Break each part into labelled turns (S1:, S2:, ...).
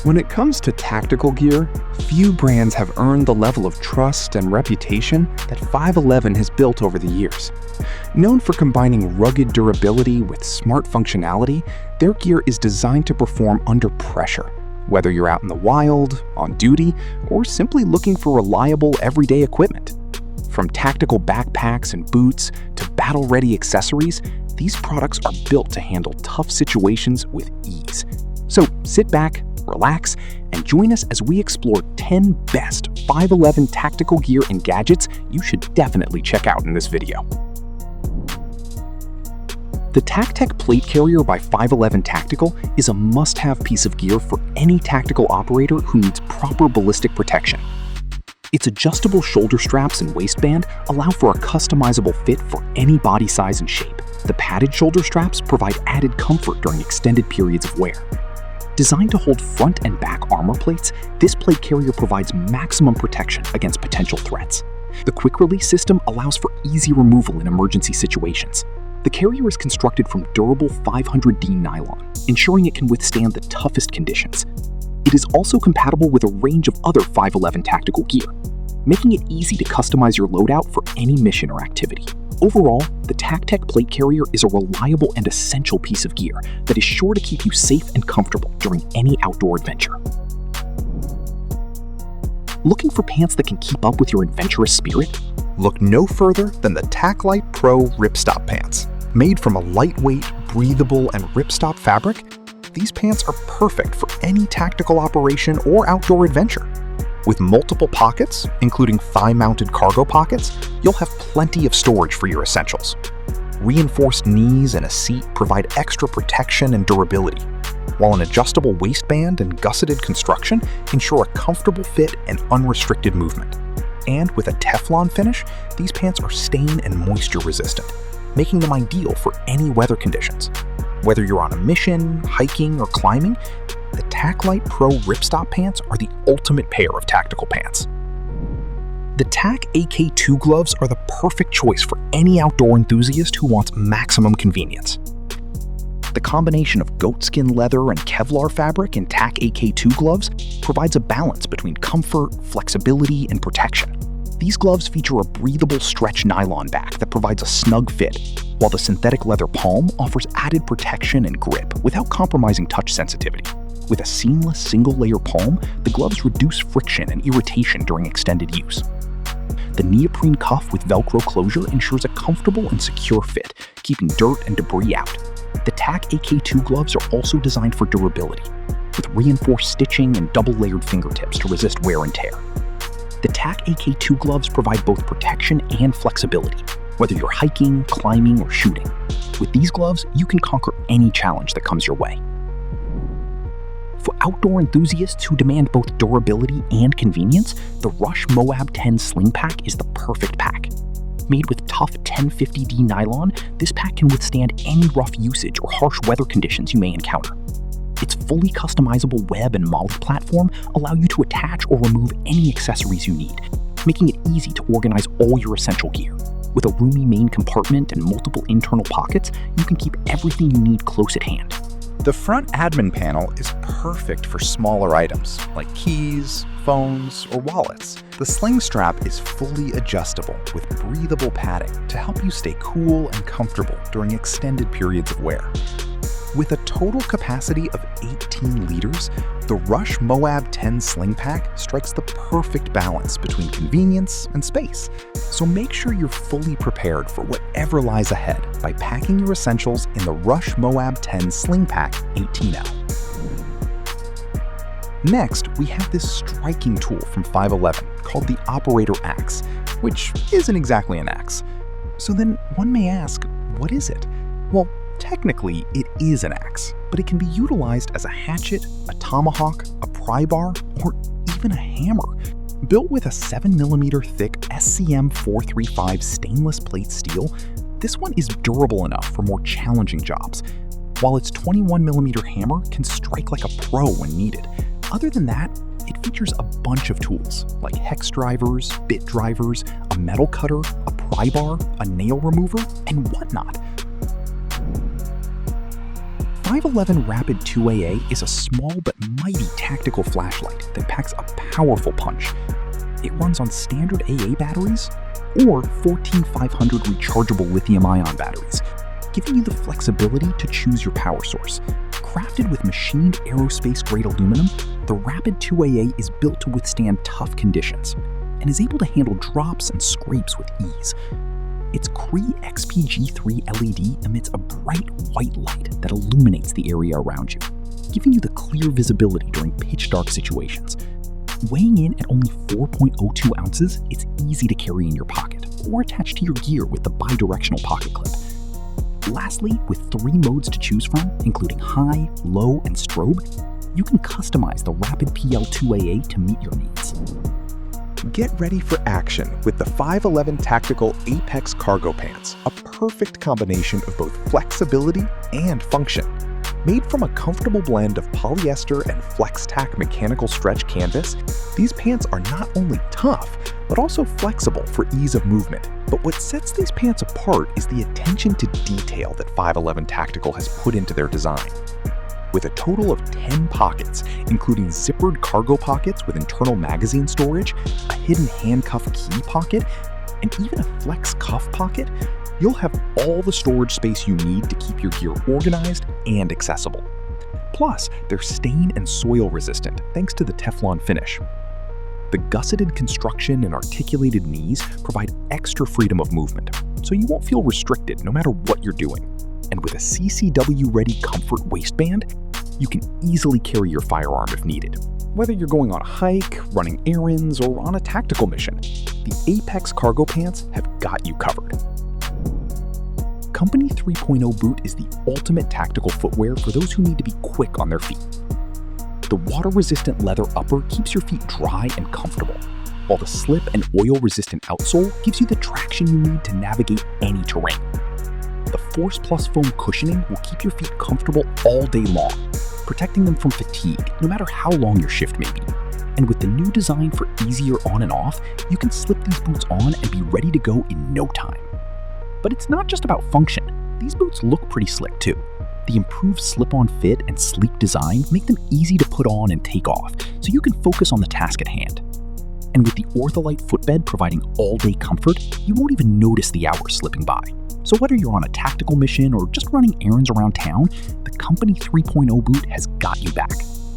S1: When it comes to tactical gear, few brands have earned the level of trust and reputation that 511 has built over the years. Known for combining rugged durability with smart functionality, their gear is designed to perform under pressure, whether you're out in the wild, on duty, or simply looking for reliable everyday equipment. From tactical backpacks and boots to battle-ready accessories, these products are built to handle tough situations with ease. So sit back, relax, and join us as we explore 10 best 511 tactical gear and gadgets you should definitely check out in this video. The TacTech Plate Carrier by 511 Tactical is a must-have piece of gear for any tactical operator who needs proper ballistic protection. Its adjustable shoulder straps and waistband allow for a customizable fit for any body size and shape. The padded shoulder straps provide added comfort during extended periods of wear. Designed to hold front and back armor plates, this plate carrier provides maximum protection against potential threats. The quick-release system allows for easy removal in emergency situations. The carrier is constructed from durable 500D nylon, ensuring it can withstand the toughest conditions. It is also compatible with a range of other 511 tactical gear, making it easy to customize your loadout for any mission or activity. Overall, the TacTech Plate Carrier is a reliable and essential piece of gear that is sure to keep you safe and comfortable during any outdoor adventure. Looking for pants that can keep up with your adventurous spirit?
S2: Look no further than the TacLite Pro Ripstop pants. Made from a lightweight, breathable, and ripstop fabric, these pants are perfect for any tactical operation or outdoor adventure. With multiple pockets, including thigh-mounted cargo pockets, you'll have plenty of storage for your essentials. Reinforced knees and a seat provide extra protection and durability, while an adjustable waistband and gusseted construction ensure a comfortable fit and unrestricted movement. And with a Teflon finish, these pants are stain and moisture resistant, making them ideal for any weather conditions. Whether you're on a mission, hiking, or climbing, the TacLite Pro Ripstop pants are the ultimate pair of tactical pants. The Tac AK2 gloves are the perfect choice for any outdoor enthusiast who wants maximum convenience. The combination of goatskin leather and Kevlar fabric in Tac AK2 gloves provides a balance between comfort, flexibility, and protection. These gloves feature a breathable stretch nylon back that provides a snug fit, while the synthetic leather palm offers added protection and grip without compromising touch sensitivity. With a seamless single-layer palm, the gloves reduce friction and irritation during extended use. The neoprene cuff with Velcro closure ensures a comfortable and secure fit, keeping dirt and debris out. The Tac AK2 gloves are also designed for durability, with reinforced stitching and double-layered fingertips to resist wear and tear. The Tac AK2 gloves provide both protection and flexibility, whether you're hiking, climbing, or shooting. With these gloves, you can conquer any challenge that comes your way. For outdoor enthusiasts who demand both durability and convenience, the Rush Moab 10 Sling Pack is the perfect pack. Made with tough 1050D nylon, this pack can withstand any rough usage or harsh weather conditions you may encounter. Its fully customizable web and MOLLE platform allow you to attach or remove any accessories you need, making it easy to organize all your essential gear. With a roomy main compartment and multiple internal pockets, you can keep everything you need close at hand. The front admin panel is perfect for smaller items like keys, phones, or wallets. The sling strap is fully adjustable with breathable padding to help you stay cool and comfortable during extended periods of wear. With a total capacity of 18 liters, the Rush Moab 10 Sling Pack strikes the perfect balance between convenience and space. So make sure you're fully prepared for whatever lies ahead by packing your essentials in the Rush Moab 10 Sling Pack 18L. Next, we have this striking tool from 511 called the Operator Axe, which isn't exactly an axe. So then one may ask, what is it? Well, technically, it is an axe, but it can be utilized as a hatchet, a tomahawk, a pry bar, or even a hammer. Built with a 7mm thick SCM 435 stainless plate steel, this one is durable enough for more challenging jobs, while its 21mm hammer can strike like a pro when needed. Other than that, it features a bunch of tools like hex drivers, bit drivers, a metal cutter, a pry bar, a nail remover, and whatnot.
S1: 511 Rapid 2AA is a small but mighty tactical flashlight that packs a powerful punch. It runs on standard AA batteries or 14500 rechargeable lithium-ion batteries, giving you the flexibility to choose your power source. Crafted with machined aerospace-grade aluminum, the Rapid 2AA is built to withstand tough conditions and is able to handle drops and scrapes with ease. Its Cree XPG3 LED emits a bright white light that illuminates the area around you, giving you the clear visibility during pitch-dark situations. Weighing in at only 4.02 ounces, it's easy to carry in your pocket or attach to your gear with the bidirectional pocket clip. Lastly, with 3 modes to choose from, including high, low, and strobe, you can customize the Rapid PL2AA to meet your needs.
S2: Get ready for action with the 511 Tactical Apex Cargo Pants, a perfect combination of both flexibility and function. Made from a comfortable blend of polyester and FlexTac mechanical stretch canvas, these pants are not only tough, but also flexible for ease of movement. But what sets these pants apart is the attention to detail that 511 Tactical has put into their design. With a total of 10 pockets, including zippered cargo pockets with internal magazine storage, a hidden handcuff key pocket, and even a flex cuff pocket, you'll have all the storage space you need to keep your gear organized and accessible. Plus, they're stain and soil resistant thanks to the Teflon finish. The gusseted construction and articulated knees provide extra freedom of movement, so you won't feel restricted no matter what you're doing. And with a CCW-ready comfort waistband, you can easily carry your firearm if needed. Whether you're going on a hike, running errands, or on a tactical mission, the Apex Cargo Pants have got you covered. Company 3.0 Boot is the ultimate tactical footwear for those who need to be quick on their feet. The water-resistant leather upper keeps your feet dry and comfortable, while the slip and oil-resistant outsole gives you the traction you need to navigate any terrain. The Force Plus foam cushioning will keep your feet comfortable all day long, protecting them from fatigue no matter how long your shift may be. And with the new design for easier on and off, you can slip these boots on and be ready to go in no time. But it's not just about function. These boots look pretty slick too. The improved slip-on fit and sleek design make them easy to put on and take off, so you can focus on the task at hand. And with the Ortholite footbed providing all-day comfort, you won't even notice the hours slipping by. So whether you're on a tactical mission or just running errands around town, the Company 3.0 boot has got you back.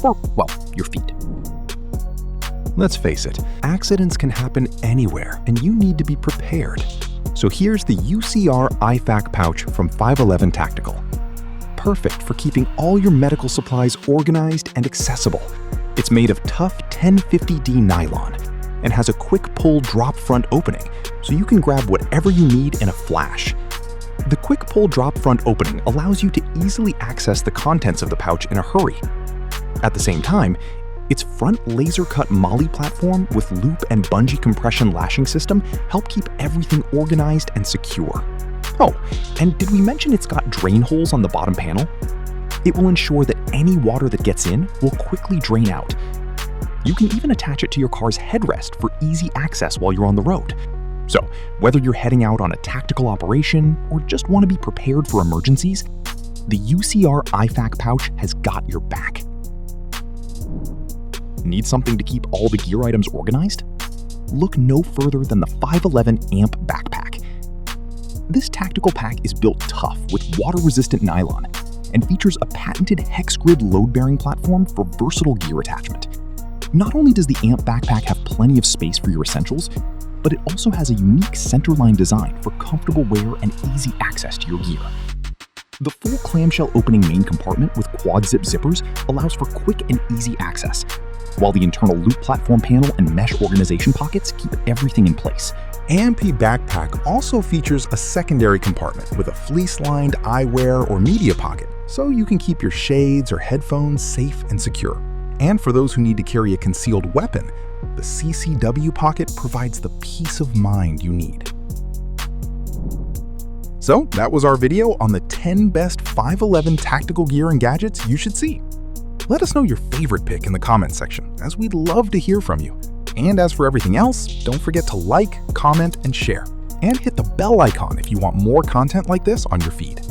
S2: Or, well, your feet. Let's face it, accidents can happen anywhere, and you need to be prepared. So here's the UCR IFAC pouch from 511 Tactical. Perfect for keeping all your medical supplies organized and accessible. It's made of tough 1050D nylon and has a quick pull drop front opening, so you can grab whatever you need in a flash. The quick pull drop front opening allows you to easily access the contents of the pouch in a hurry. At the same time, its front laser-cut MOLLE platform with loop and bungee compression lashing system help keep everything organized and secure. Oh, and did we mention it's got drain holes on the bottom panel? It will ensure that any water that gets in will quickly drain out. You can even attach it to your car's headrest for easy access while you're on the road. So, whether you're heading out on a tactical operation or just want to be prepared for emergencies, the UCR IFAC pouch has got your back. Need something to keep all the gear items organized? Look no further than the 511 AMP backpack. This tactical pack is built tough with water-resistant nylon and features a patented hex grid load-bearing platform for versatile gear attachment. Not only does the AMP backpack have plenty of space for your essentials, but it also has a unique centerline design for comfortable wear and easy access to your gear. The full clamshell opening main compartment with quad zip zippers allows for quick and easy access, while the internal loop platform panel and mesh organization pockets keep everything in place.
S3: AMP backpack also features a secondary compartment with a fleece-lined eyewear or media pocket, so you can keep your shades or headphones safe and secure. And for those who need to carry a concealed weapon, the CCW pocket provides the peace of mind you need. So that was our video on the 10 best 511 tactical gear and gadgets you should see. Let us know your favorite pick in the comments section, as we'd love to hear from you. And as for everything else, don't forget to like, comment, and share. And hit the bell icon if you want more content like this on your feed.